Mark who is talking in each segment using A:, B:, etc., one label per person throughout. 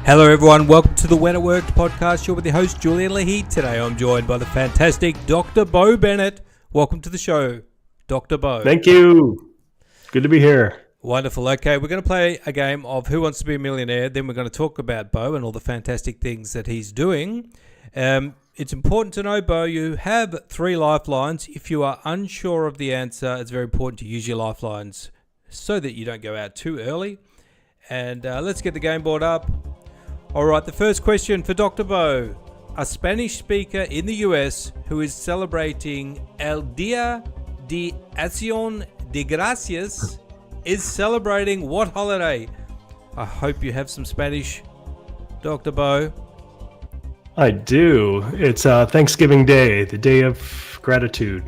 A: Hello everyone, welcome to the When It Worked podcast. You're with your host Julian Lahey. Today I'm joined by the fantastic Dr Bo Bennett. Welcome to the show, Dr Bo.
B: Thank you. Good to be here.
A: Wonderful. Okay, we're going to play a game of Who Wants to Be a Millionaire. Then we're going to talk about Bo and all the fantastic things that he's doing. It's important to know, Bo, you have 3 lifelines. If you are unsure of the answer, it's very important to use your lifelines so that you don't go out too early. And let's get the game board up. All right, the first question for Dr. Bo. A Spanish speaker in the US who is celebrating El Día de Acción de Gracias is celebrating what holiday? I hope you have some Spanish, Dr. Bo.
B: I do. It's Thanksgiving Day, the day of gratitude.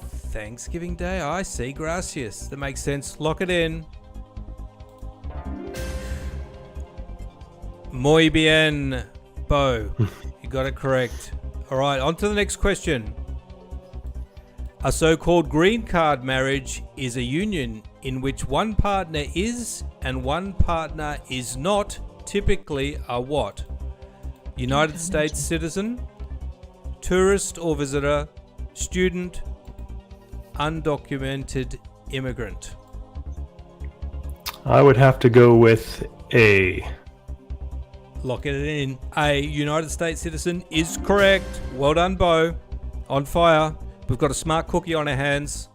A: Thanksgiving Day? I see. Gracias. That makes sense. Lock it in. Muy bien, Bo. You got it correct. All right, on to the next question. A so-called green card marriage is a union in which one partner is and one partner is not typically a what? United States citizen, tourist or visitor, student, undocumented immigrant.
B: I would have to go with A.
A: Lock it in. A United States citizen is correct. Well done, Bo. On fire. We've got a smart cookie on our hands.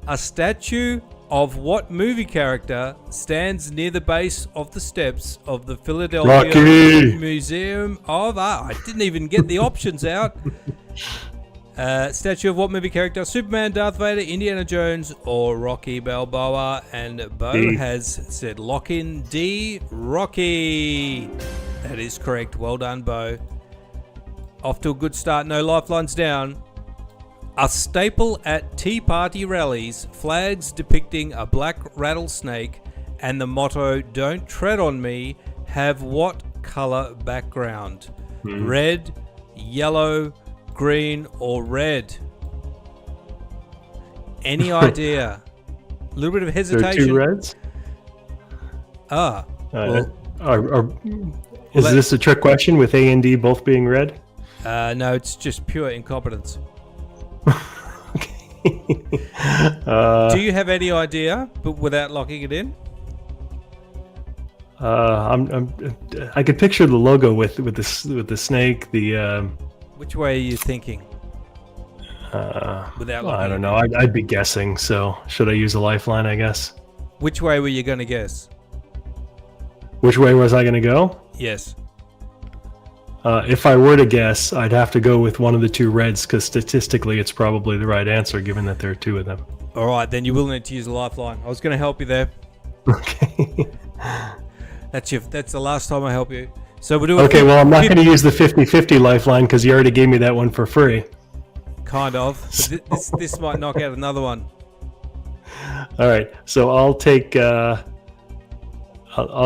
A: A statue of what movie character stands near the base of the steps of the Philadelphia
B: Rocky.
A: Museum of Art? I didn't even get the options out. Statue of what movie character? Superman, Darth Vader, Indiana Jones, or Rocky Balboa? And Bo
B: D.
A: has said lock in D, Rocky. That is correct. Well done, Bo. Off to a good start. No lifelines down. A staple at Tea Party rallies, flags depicting a black rattlesnake and the motto, "Don't tread on me," have what color background? Red, yellow, green, or red? Any idea? A little bit of hesitation.
B: There are 2 reds? Is
A: that-
B: this a trick question with A and D both being red?
A: No, it's just pure incompetence. Do you have any idea, but without locking it in?
B: I could picture the logo with the snake.
A: Which way are you thinking? Without locking
B: I don't
A: it
B: know. I'd be guessing. So should I use a lifeline? I guess.
A: Which way were you going to guess?
B: Which way was I going to go?
A: Yes.
B: If I were to guess, I'd have to go with one of the 2 reds because statistically it's probably the right answer given that there are 2 of them.
A: All right, then you will need to use a lifeline. I was going to help you there.
B: Okay.
A: That's the last time I help you. So we're doing.
B: Okay, well, I'm not going to use the 50-50 lifeline because you already gave me that one for free.
A: Kind of. But this might knock out another one.
B: All right, so I'll take. I'll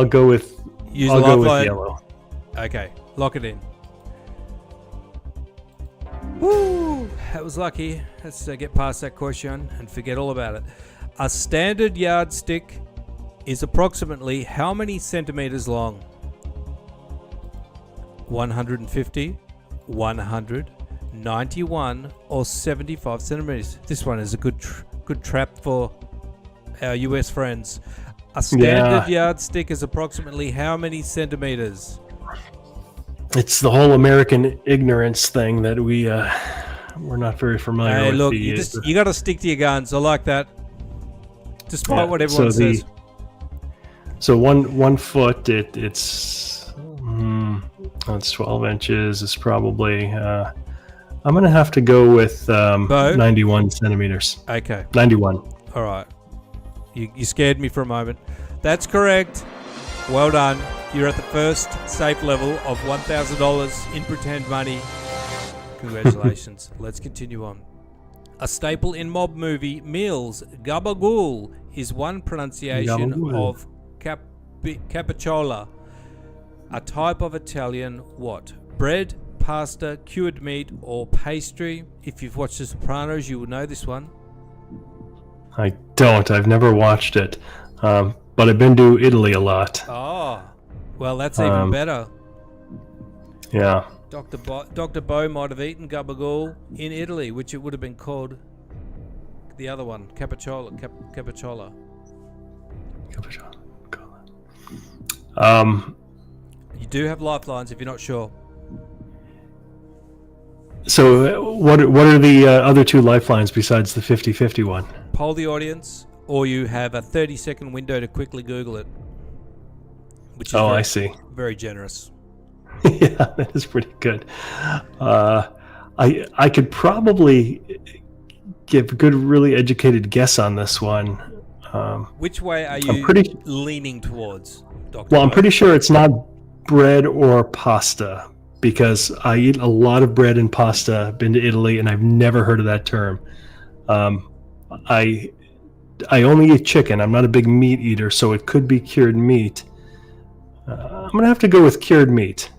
B: go with.
A: I'll go with
B: yellow.
A: Okay, lock it in. Woo! That was lucky. Let's get past that question and forget all about it. A standard yardstick is approximately how many centimeters long? 150, 100, 91, or 75 centimeters. This one is a good trap for our US friends. A standard yardstick is approximately how many centimeters?
B: It's the whole American ignorance thing that we're not very familiar with.
A: Hey, look, you got to stick to your guns. I like that. Despite what everyone says.
B: So 1 foot, it's 12 inches. It's probably. I'm gonna have to go with 91 centimeters.
A: Okay.
B: 91.
A: All right. You scared me for a moment. That's correct. Well done. You're at the first safe level of $1,000 in pretend money. Congratulations. Let's continue on. A staple in mob movie meals, Gabbagool, is one pronunciation of capicciola, a type of Italian what? Bread, pasta, cured meat, or pastry? If you've watched The Sopranos, you will know this one.
B: I don't. I've never watched it. But I've been to Italy a lot.
A: Oh, Well, that's even better.
B: Yeah.
A: Dr. Bo might have eaten Gabbagool in Italy, which it would have been called the other one, Capicciola. You do have lifelines if you're not sure.
B: So what are the other two lifelines besides the 50-50 one?
A: Poll the audience, or you have a 30-second window to quickly Google it. Which is
B: I see.
A: Very generous.
B: Yeah, that is pretty good. I could probably give a good, really educated guess on this one.
A: Which way are you leaning towards, Dr.
B: Well, I'm pretty sure it's not bread or pasta, because I eat a lot of bread and pasta. I've been to Italy, and I've never heard of that term. I only eat chicken. I'm not a big meat eater, so it could be cured meat. I'm going to have to go with cured meat.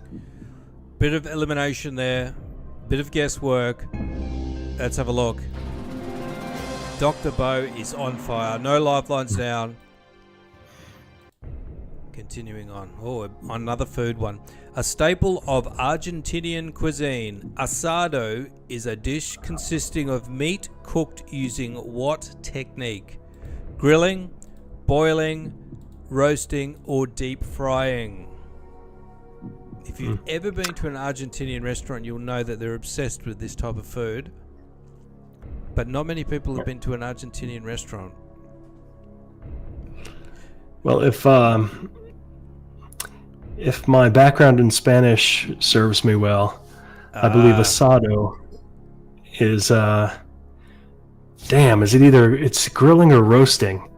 A: Bit of elimination there. Bit of guesswork. Let's have a look. Dr. Bo is on fire. No lifelines down. Continuing on. Oh, another food one. A staple of Argentinian cuisine, asado is a dish consisting of meat cooked using what technique? Grilling, boiling, roasting, or deep frying? If you've ever been to an Argentinian restaurant, you'll know that they're obsessed with this type of food. But not many people have been to an Argentinian restaurant.
B: Well, if my background in Spanish serves me well, I believe asado is is it either it's grilling or roasting?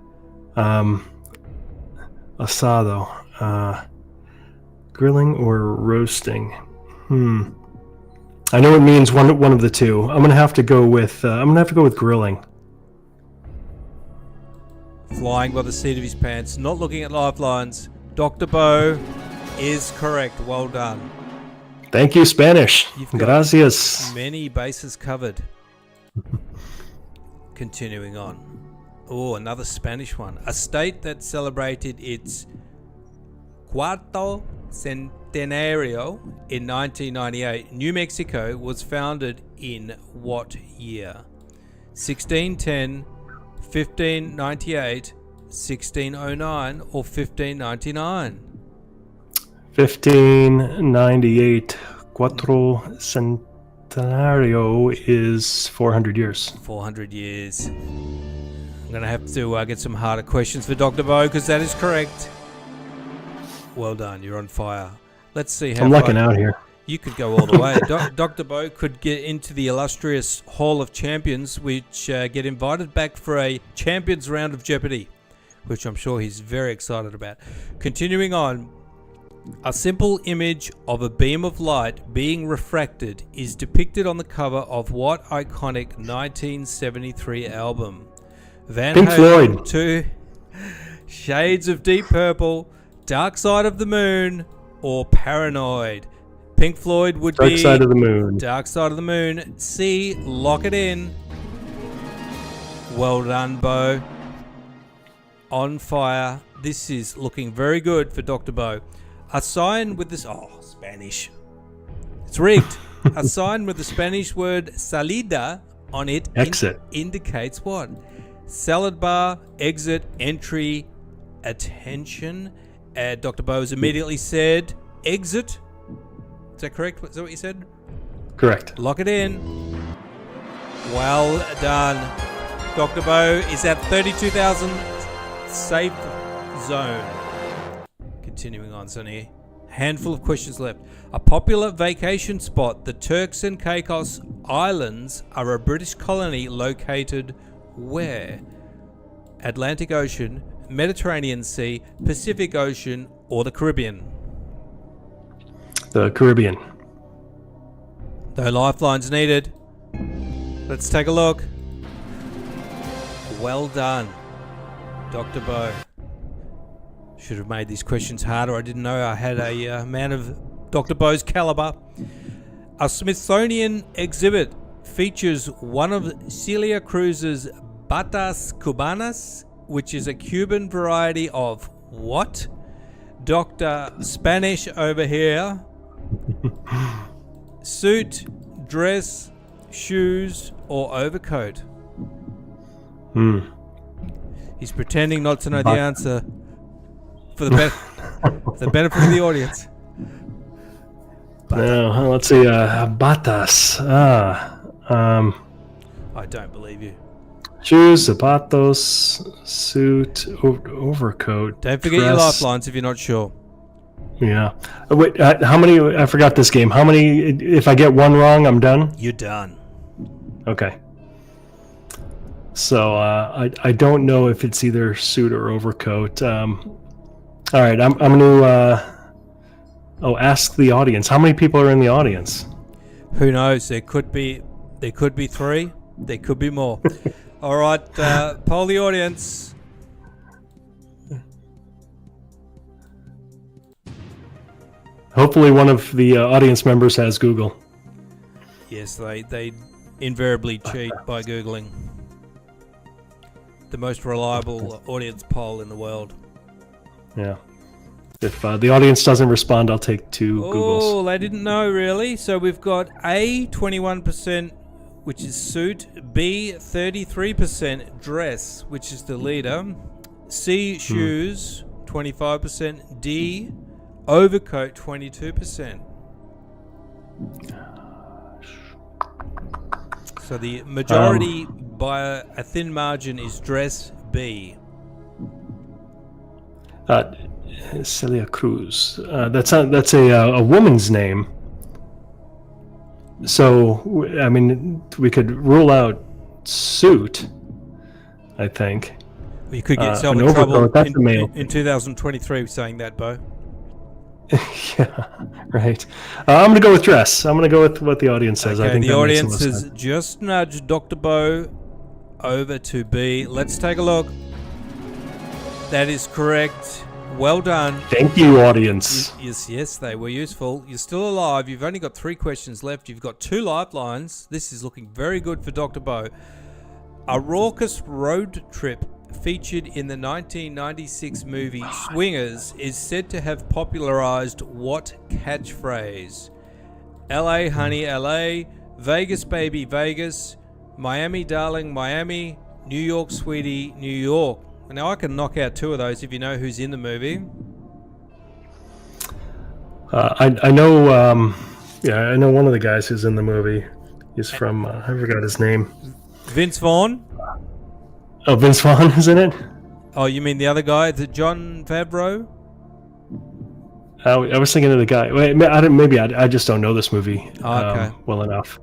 B: Asado, grilling or roasting? I know it means one of the two. I'm gonna have to go with grilling.
A: Flying by the seat of his pants, not looking at lifelines. Dr. Bo is correct. Well done.
B: Thank you, Spanish.
A: You've got
B: Gracias.
A: many bases covered. Continuing on. Oh, another Spanish one. A state that celebrated its Cuarto Centenario in 1998, New Mexico was founded in what year? 1610, 1598, 1609, or 1599?
B: 1598. Cuatro Centenario is 400 years.
A: 400 years. I'm going to have to get some harder questions for Dr. Bo, because that is correct. Well done. You're on fire. Let's see how
B: I'm lucking out here.
A: You could go all the way. Dr. Bo could get into the illustrious Hall of Champions, which get invited back for a Champions round of Jeopardy, which I'm sure he's very excited about. Continuing on, a simple image of a beam of light being refracted is depicted on the cover of what iconic 1973 album? Van
B: Pink
A: Halen
B: Floyd.
A: 2, Shades of Deep Purple, Dark Side of the Moon, or Paranoid? Pink Floyd would be
B: Dark Side of the Moon.
A: Dark Side of the Moon. C, lock it in. Well done, Bo. On fire. This is looking very good for Dr. Bo. A sign with this... Oh, Spanish. It's rigged. A sign with the Spanish word salida on it
B: Exit.
A: Indicates what? Salad bar, exit, entry, attention. Dr. Bose immediately said exit. Is that correct? Is that what you said?
B: Correct.
A: Lock it in. Well done. Dr. Bo is at 32,000 safe zone. Continuing on, Sonny. Handful of questions left. A popular vacation spot, the Turks and Caicos Islands, are a British colony located where? Atlantic Ocean, Mediterranean Sea, Pacific Ocean, or the Caribbean?
B: The Caribbean.
A: No lifelines needed. Let's take a look. Well done, Dr. Bo. Should have made these questions harder. I didn't know I had a man of Dr. Bo's caliber. A Smithsonian exhibit features one of Celia Cruz's batas cubanas, which is a Cuban variety of what? Dr. Spanish over here. Suit, dress, shoes, or overcoat? He's pretending not to know the answer for the benefit of the audience.
B: No, let's see. Batas.
A: I don't believe you.
B: Shoes, zapatos, suit, overcoat.
A: Don't forget your lifelines if you're not sure.
B: Yeah. Wait, how many? I forgot this game. How many? If I get one wrong, I'm done?
A: You're done.
B: Okay. So I don't know if it's either suit or overcoat. All right, I'm going to ask the audience. How many people are in the audience?
A: Who knows? There could be 3. There could be more. All right, poll the audience.
B: Hopefully one of the audience members has Google.
A: Yes, they invariably cheat by Googling. The most reliable audience poll in the world.
B: Yeah. If the audience doesn't respond, I'll take 2 Googles.
A: Oh, they didn't know, really. So we've got A, 21%, which is suit. B, 33% dress, which is the leader. C, shoes, 25%. D, overcoat, 22%. So the majority by a thin margin is dress B.
B: Celia Cruz. That's a woman's name. So, I mean, we could rule out suit, I think.
A: Well, you could get yourself in trouble in 2023 saying that, Bo.
B: Yeah, right. I'm going to go with dress. I'm going to go with what the audience says.
A: Okay,
B: I think
A: the audience has just nudged Dr. Bo over to B. Let's take a look. That is correct. Well done.
B: Thank you, audience.
A: Yes, they were useful. You're still alive. You've only got 3 questions left. You've got 2 lifelines. This is looking very good for Dr. Bo. A raucous road trip featured in the 1996 movie Swingers is said to have popularized what catchphrase? LA honey LA, Vegas baby Vegas, Miami darling Miami, New York sweetie New York. Now I can knock out 2 of those if you know who's in the movie.
B: I know I know one of the guys who's in the movie. He's from I forgot his name.
A: Vince Vaughn?
B: Oh, Vince Vaughn is in it?
A: Oh, you mean the other guy? Is it John Favreau?
B: I was thinking of the guy. Wait, I just don't know this movie well enough.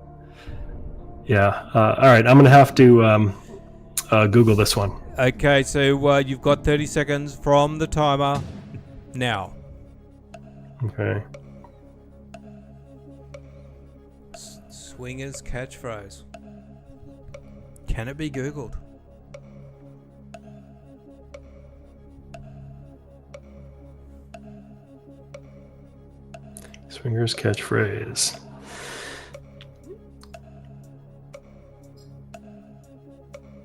B: Yeah. All right. I'm going to have to Google this one.
A: Okay. So you've got 30 seconds from the timer now.
B: Okay.
A: Swingers catchphrase. Can it be Googled?
B: Swingers catchphrase.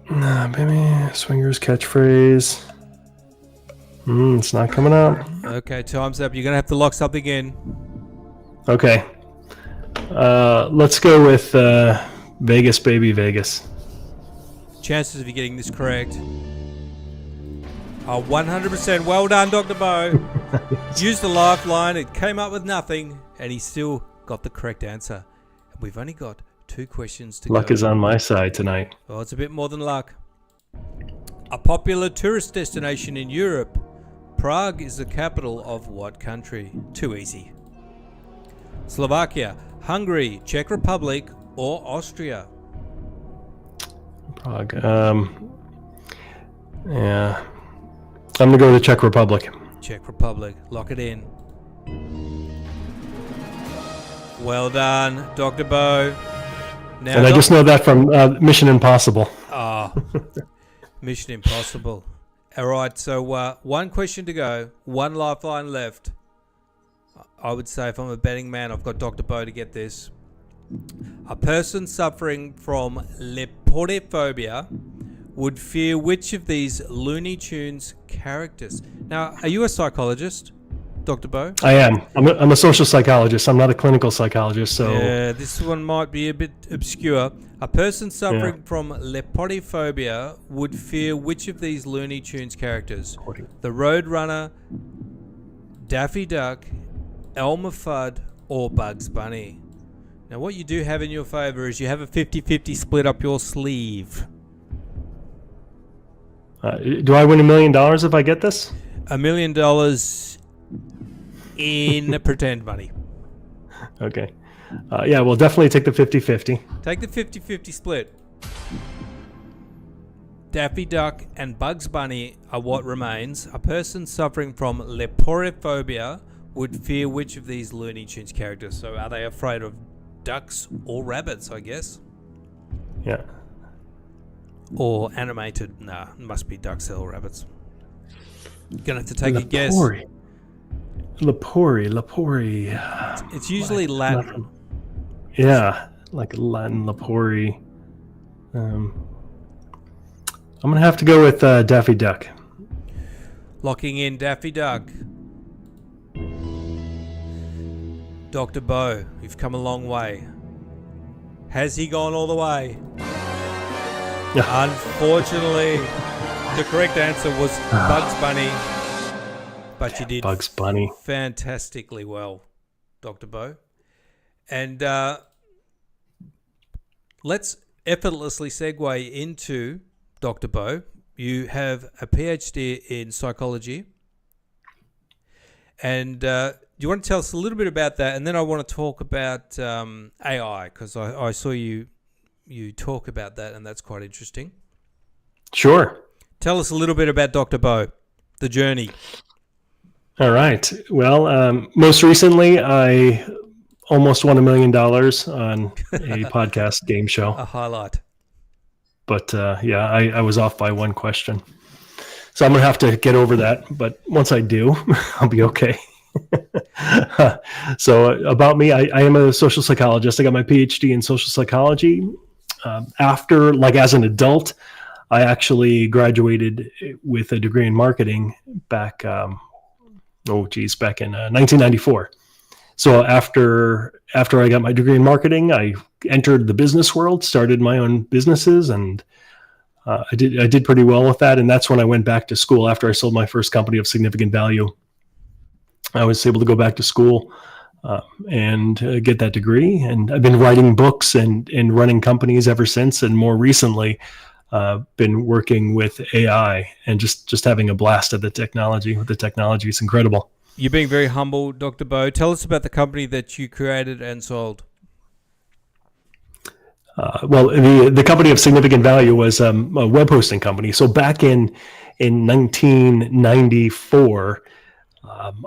B: Nah, baby. Swingers catchphrase. It's not coming up.
A: Okay, time's up. You're going to have to lock something in.
B: Okay. Let's go with Vegas, baby, Vegas.
A: Chances of you getting this correct are 100%. Well done, Dr. Bo. Used the lifeline. It came up with nothing, and he still got the correct answer. We've only got 2 questions to go.
B: Luck is on my side tonight.
A: Well, it's a bit more than luck. A popular tourist destination in Europe, Prague is the capital of what country? Too easy. Slovakia, Hungary, Czech Republic, or Austria?
B: Prague. Yeah. I'm going to go to the Czech Republic.
A: Czech Republic. Lock it in. Well done, Dr. Bo. Now,
B: and I just know that from Mission Impossible.
A: Mission Impossible. All right, so 1 question to go, 1 lifeline left. I would say if I'm a betting man, I've got Dr. Bo to get this. A person suffering from leporephobia would fear which of these Looney Tunes characters? Now, are you a psychologist? Dr. Bo?
B: I am. I'm a social psychologist. I'm not a clinical psychologist. So
A: yeah, this one might be a bit obscure. A person suffering from lepotophobia would fear which of these Looney Tunes characters? The Roadrunner, Daffy Duck, Elmer Fudd, or Bugs Bunny? Now, what you do have in your favour is you have a 50-50 split up your sleeve.
B: Do I win $1 million if I get this?
A: $1 million in pretend money.
B: Okay. Yeah, we'll definitely take the 50-50.
A: Take the 50-50 split. Daffy Duck and Bugs Bunny are what remains. A person suffering from lepotophobia would fear which of these Looney Tunes characters? So are they afraid of ducks or rabbits, I guess?
B: Yeah.
A: Or animated? Nah, it must be ducks or rabbits. You're going to have to take a guess.
B: Lepori.
A: It's usually Latin.
B: Yeah, like Latin Lepori. I'm going to have to go with Daffy Duck.
A: Locking in Daffy Duck. Dr. Bo, you've come a long way. Has he gone all the way? Unfortunately, the correct answer was Bugs Bunny. But you did
B: Bugs Bunny
A: fantastically well, Dr. Bo. And let's effortlessly segue into Dr. Bo. You have a PhD in psychology. And do you want to tell us a little bit about that? And then I want to talk about AI, because I saw you talk about that, and that's quite interesting.
B: Sure.
A: Tell us a little bit about Dr. Bo, the journey.
B: All right. Well, most recently, I almost won $1 million on a podcast game show.
A: A highlight.
B: But I was off by one question. So I'm going to have to get over that. But once I do, I'll be okay. So about me, I am a social psychologist. I got my PhD in social psychology. After, like as an adult, I actually graduated with a degree in marketing back in 1994. So after I got my degree in marketing, I entered the business world, started my own businesses, and I did pretty well with that. And that's when I went back to school after I sold my first company of significant value. I was able to go back to school and get that degree. And I've been writing books and running companies ever since. And more recently, been working with AI and just having a blast at the technology. With the technology, it's incredible.
A: You're being very humble, Dr. Bo. Tell us about the company that you created and sold.
B: Well, the company of significant value was a web hosting company. So back in 1994,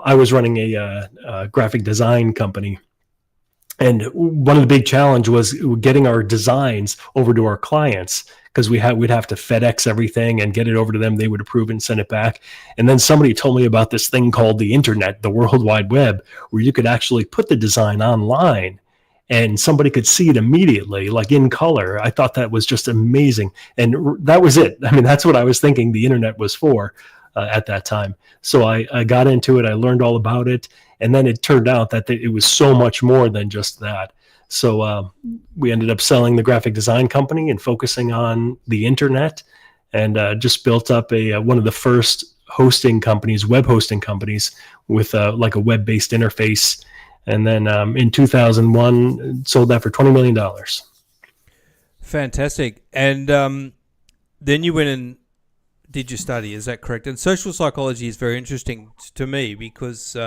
B: I was running a graphic design company. And one of the big challenge was getting our designs over to our clients, because we'd have to FedEx everything and get it over to them. They would approve it and send it back. And then somebody told me about this thing called the internet, the World Wide Web, where you could actually put the design online and somebody could see it immediately, like in color. I thought that was just amazing. And that was it. I mean, that's what I was thinking the internet was for at that time. So I got into it. I learned all about it. And then it turned out that it was so much more than just that. So we ended up selling the graphic design company and focusing on the internet, and just built up one of the first hosting companies, web hosting companies, with like a web-based interface. And then in 2001, sold that for $20 million.
A: Fantastic. And then you went and did your study, is that correct? And social psychology is very interesting to me because,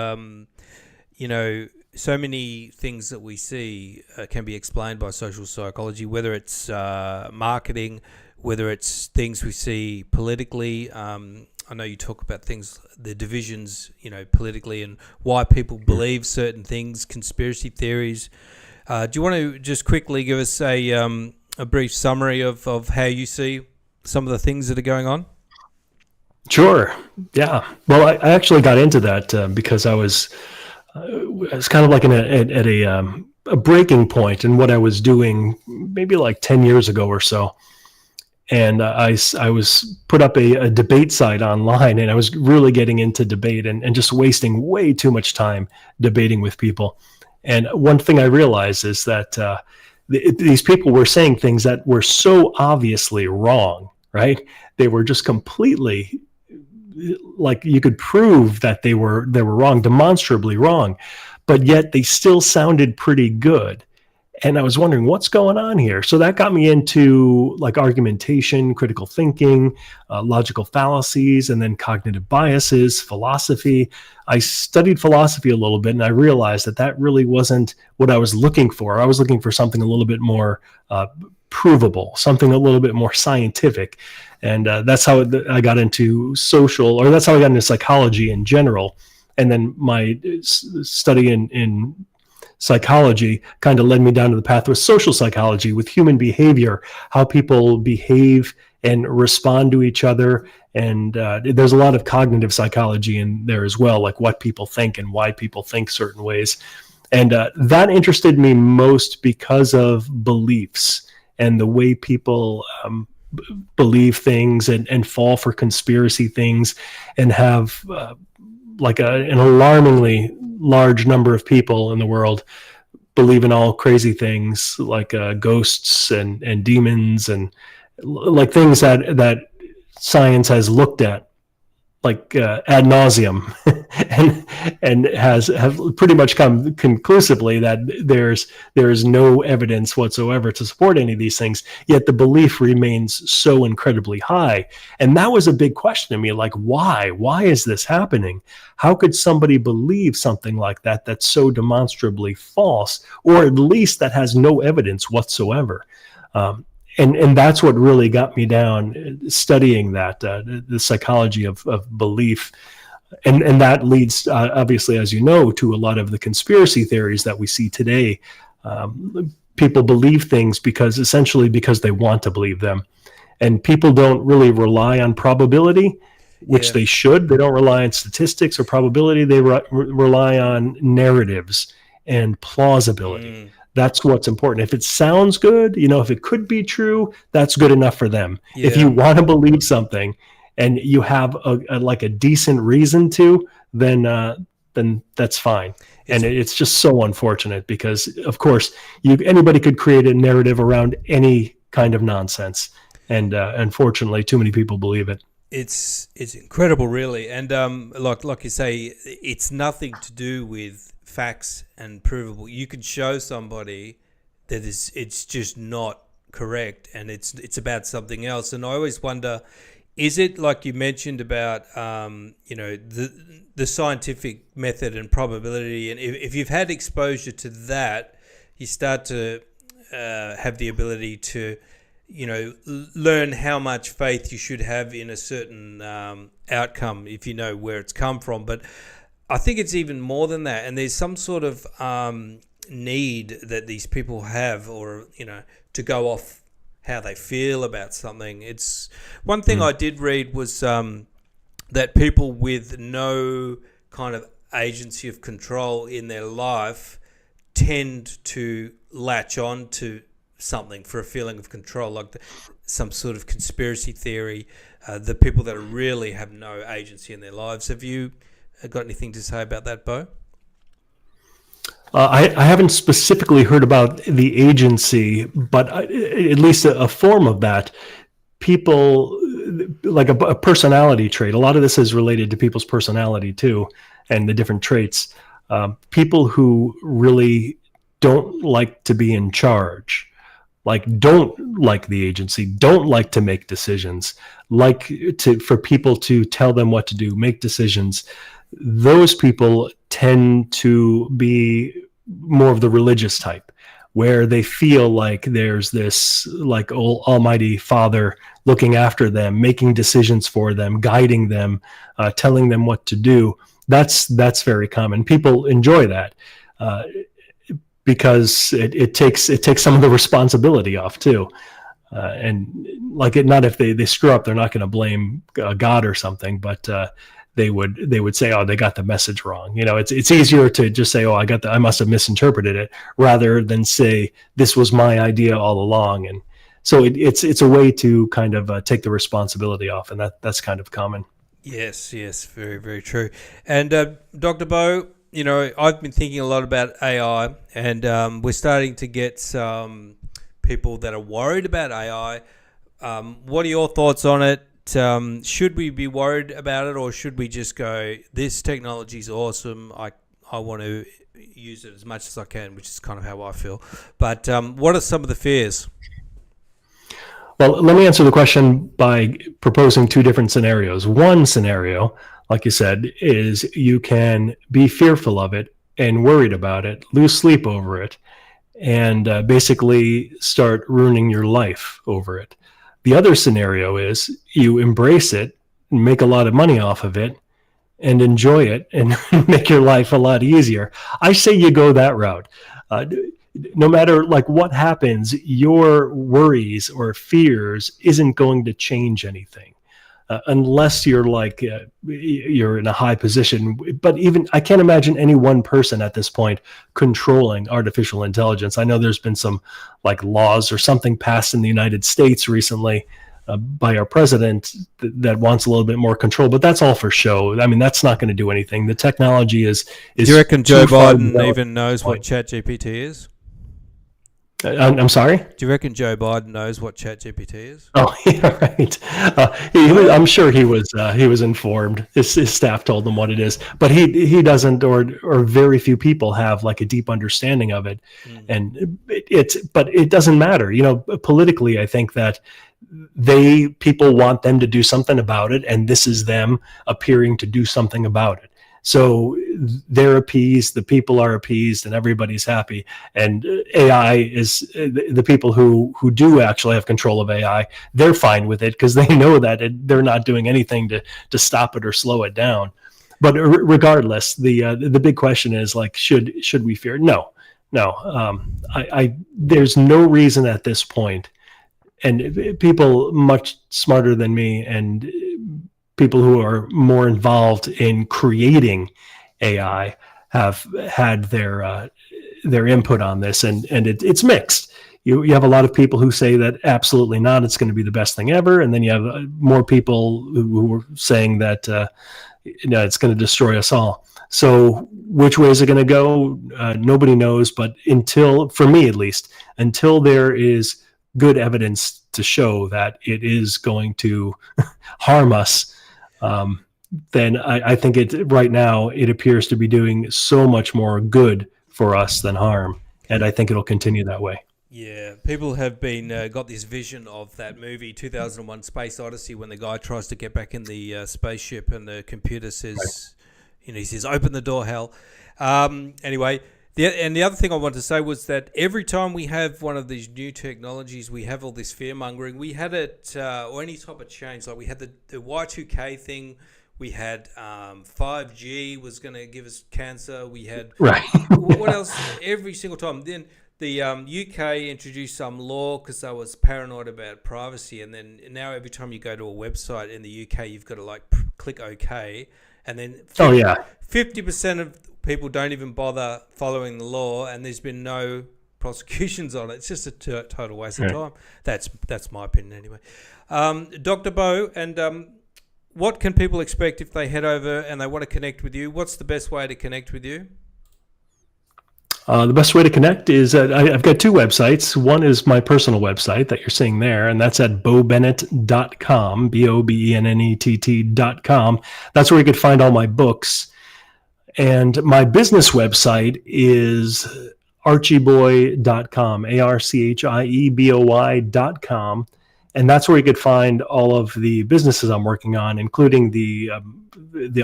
A: so many things that we see can be explained by social psychology, whether it's marketing, whether it's things we see politically. I know you talk about things, the divisions, politically, and why people believe certain things, conspiracy theories. Do you want to just quickly give us a brief summary of how you see some of the things that are going on?
B: Sure. Yeah. Well, I actually got into that because I was kind of like at a breaking point in what I was doing maybe like 10 years ago or so. And I was put up a debate site online, and I was really getting into debate and just wasting way too much time debating with people. And one thing I realized is that these people were saying things that were so obviously wrong, right? They were just completely, like, you could prove that they were wrong, demonstrably wrong, but yet they still sounded pretty good. And I was wondering what's going on here. So that got me into like argumentation, critical thinking, logical fallacies, and then cognitive biases, philosophy. I studied philosophy a little bit, and I realized that really wasn't what I was looking for. I was looking for something a little bit more provable, something a little bit more scientific. And that's how I got into that's how I got into psychology in general. And then my study in psychology kind of led me down to the path with social psychology, with human behavior, how people behave and respond to each other. And there's a lot of cognitive psychology in there as well, like what people think and why people think certain ways. And that interested me most because of beliefs and the way people believe things and fall for conspiracy things, and have an alarmingly large number of people in the world believe in all crazy things like ghosts and demons and like things that science has looked at like ad nauseum and have pretty much come conclusively that there is no evidence whatsoever to support any of these things, yet the belief remains so incredibly high. And that was a big question to me, like, why is this happening? How could somebody believe something like that that's so demonstrably false, or at least that has no evidence whatsoever? And that's what really got me down studying that, the psychology of belief. And that leads, obviously, as you know, to a lot of the conspiracy theories that we see today. People believe things because they want to believe them. And people don't really rely on probability, which they should. They don't rely on statistics or probability. They rely on narratives and plausibility. That's what's important. If it sounds good, if it could be true, that's good enough for them. Yeah. If you want to believe something and you have a decent reason to, then that's fine. And it's just so unfortunate because, of course, anybody could create a narrative around any kind of nonsense. And unfortunately, too many people believe it.
A: It's incredible, really. And like you say, it's nothing to do with facts and provable. You can show somebody that it's just not correct, and it's about something else. And I always wonder, is it like you mentioned about the scientific method and probability, and if you've had exposure to that, you start to have the ability to learn how much faith you should have in a certain outcome if you know where it's come from. But I think it's even more than that, and there's some sort of need that these people have, or to go off how they feel about something. It's one thing I did read was that people with no kind of agency of control in their life tend to latch on to something for a feeling of control, like some sort of conspiracy theory. The people that really have no agency in their lives. Have you got anything to say about that, Bo?
B: I haven't specifically heard about the agency, but at least a form of that. People, like a personality trait. A lot of this is related to people's personality too, and the different traits. People who really don't like to be in charge, don't like the agency, don't like to make decisions, for people to tell them what to do, make decisions. Those people tend to be more of the religious type, where they feel like there's this almighty father looking after them, making decisions for them, guiding them, telling them what to do. That's very common. People enjoy that because it takes some of the responsibility off too. And not if they screw up, they're not going to blame God or something, but they would say, oh, they got the message wrong. It's easier to just say, oh, I must have misinterpreted it, rather than say this was my idea all along. And So it's a way to kind of take the responsibility off, and that's kind of common.
A: Yes, very, very true. And Dr. Bo, I've been thinking a lot about AI, and we're starting to get some people that are worried about AI. What are your thoughts on it? Should we be worried about it, or should we just go, this technology is awesome, I want to use it as much as I can, which is kind of how I feel. But what are some of the fears?
B: Well, let me answer the question by proposing two different scenarios. One scenario, like you said, is you can be fearful of it and worried about it, lose sleep over it, and basically start ruining your life over it. The other scenario is you embrace it, make a lot of money off of it, and enjoy it and make your life a lot easier. I say you go that route. No matter like what happens, your worries or fears isn't going to change anything unless you're like you're in a high position. But even I can't imagine any one person at this point controlling artificial intelligence. I know there's been some like laws or something passed in the United States recently by our president that wants a little bit more control, but that's all for show. I mean, that's not going to do anything. The technology is.
A: Do you reckon Joe Biden even knows what ChatGPT is?
B: I'm sorry?
A: Do you reckon Joe Biden knows what ChatGPT is?
B: Oh, yeah, right. I'm sure he was informed. His staff told him what it is, but he doesn't, or very few people have like a deep understanding of it. And but it doesn't matter. Politically, I think that people want them to do something about it, and this is them appearing to do something about it. So they're appeased, the people are appeased, and everybody's happy. And AI is the people who do actually have control of AI. They're fine with it because they know that they're not doing anything to stop it or slow it down. But regardless, the big question is like, should we fear? No. There's no reason at this point. And people much smarter than me and people who are more involved in creating AI have had their input on this, and it's mixed. You have a lot of people who say that absolutely not, it's going to be the best thing ever, and then you have more people who are saying that it's going to destroy us all. So which way is it going to go? Nobody knows, but for me at least, until there is good evidence to show that it is going to harm us, then I think right now it appears to be doing so much more good for us than harm, and I think it'll continue that way.
A: Yeah, people have been got this vision of that movie 2001: Space Odyssey when the guy tries to get back in the spaceship and the computer says, right. He says, "Open the door, hell." Anyway. The other thing I wanted to say was that every time we have one of these new technologies, we have all this fear mongering. We had it, or any type of change, like we had the Y2K thing. We had 5G was going to give us cancer. We had
B: right.
A: What else? Every single time. Then the UK introduced some law because they was paranoid about privacy, and then now every time you go to a website in the UK, you've got to like click OK, and then 50% of people don't even bother following the law, and there's been no prosecutions on it. It's just a total waste of time. That's my opinion anyway. Dr. Bo, and what can people expect if they head over and they want to connect with you? What's the best way to connect with you?
B: The best way to connect is I've got two websites. One is my personal website that you're seeing there, and that's at bobennet.com, BOBENNETT.com. That's where you could find all my books. And my business website is archiboy.com, ARCHIEBOY.com. And that's where you could find all of the businesses I'm working on, including the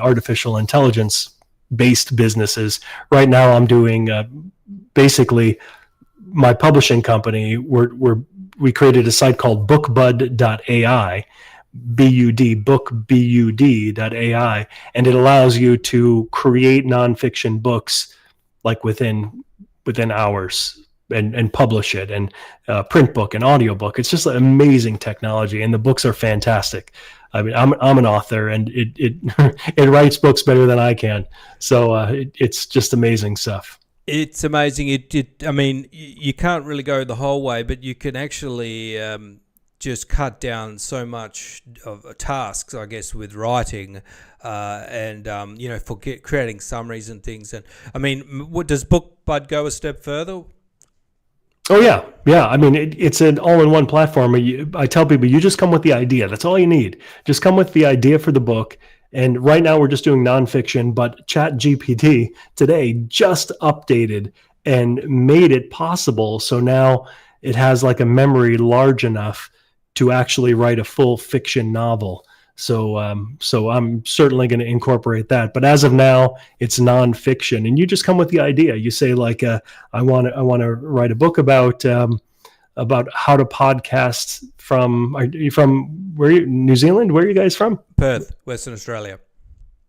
B: artificial intelligence based businesses. Right now I'm doing basically my publishing company. We created a site called Bookbud.ai. bookbud.ai, and it allows you to create nonfiction books like within hours and publish it, and print book and audiobook. It's just an amazing technology, and the books are fantastic. I mean, I'm an author, and it writes books better than I can. So it's just amazing stuff.
A: It's amazing. I mean, you can't really go the whole way, but you can actually just cut down so much of tasks, I guess, with writing and for creating summaries and things. And I mean, does Bookbud go a step further?
B: Oh, yeah. I mean, it's an all-in-one platform. I tell people, you just come with the idea. That's all you need. Just come with the idea for the book. And right now we're just doing nonfiction, but ChatGPT today just updated and made it possible. So now it has like a memory large enough to actually write a full fiction novel. So I'm certainly going to incorporate that. But as of now, it's nonfiction, and you just come with the idea. You say like, I want to write a book about how to podcast from. Are you from New Zealand? Where are you guys from?
A: Perth, Western Australia.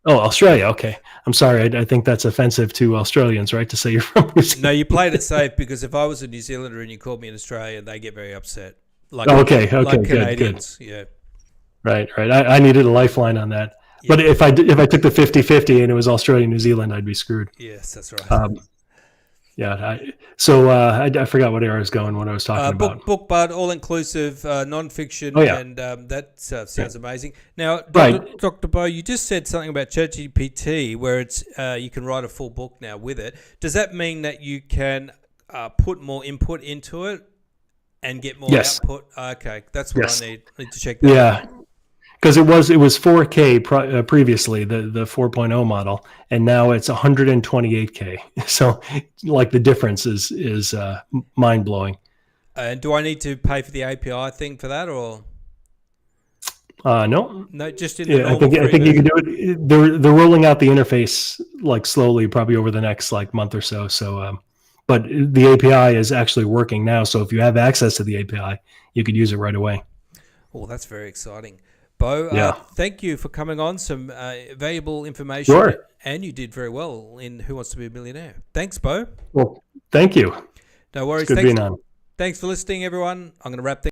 B: Oh, Australia. Okay. I'm sorry. I think that's offensive to Australians, right? To say you're from New Zealand.
A: No, you played it safe, because if I was a New Zealander and you called me an Australian, they get very upset. Like Canadians. Good. Yeah.
B: Right. I needed a lifeline on that. Yeah. But if I took the 50-50 and it was Australia, New Zealand, I'd be screwed.
A: Yes, that's right.
B: I forgot what I was going when I was talking about.
A: Bookbud, all-inclusive, non-fiction, and that sounds amazing. Now, Dr. Bo, you just said something about ChatGPT, where it's you can write a full book now with it. Does that mean that you can put more input into it and get more output? Okay, that's what I need to check that out.
B: Yeah. Because it was 4K previously, the 4.0 model, and now it's 128K. So, like, the difference is mind blowing.
A: And do I need to pay for the API thing for that, or?
B: No,
A: just in the normal.
B: I think you can do it. They're rolling out the interface like slowly, probably over the next like month or so. So, but the API is actually working now. So if you have access to the API, you could use it right away.
A: Oh, that's very exciting. Bo, thank you for coming on. Some valuable information.
B: Sure.
A: And you did very well in Who Wants to Be a Millionaire. Thanks, Bo.
B: Well, thank you.
A: No worries.
B: It's good being on.
A: Thanks for listening, everyone. I'm going to wrap things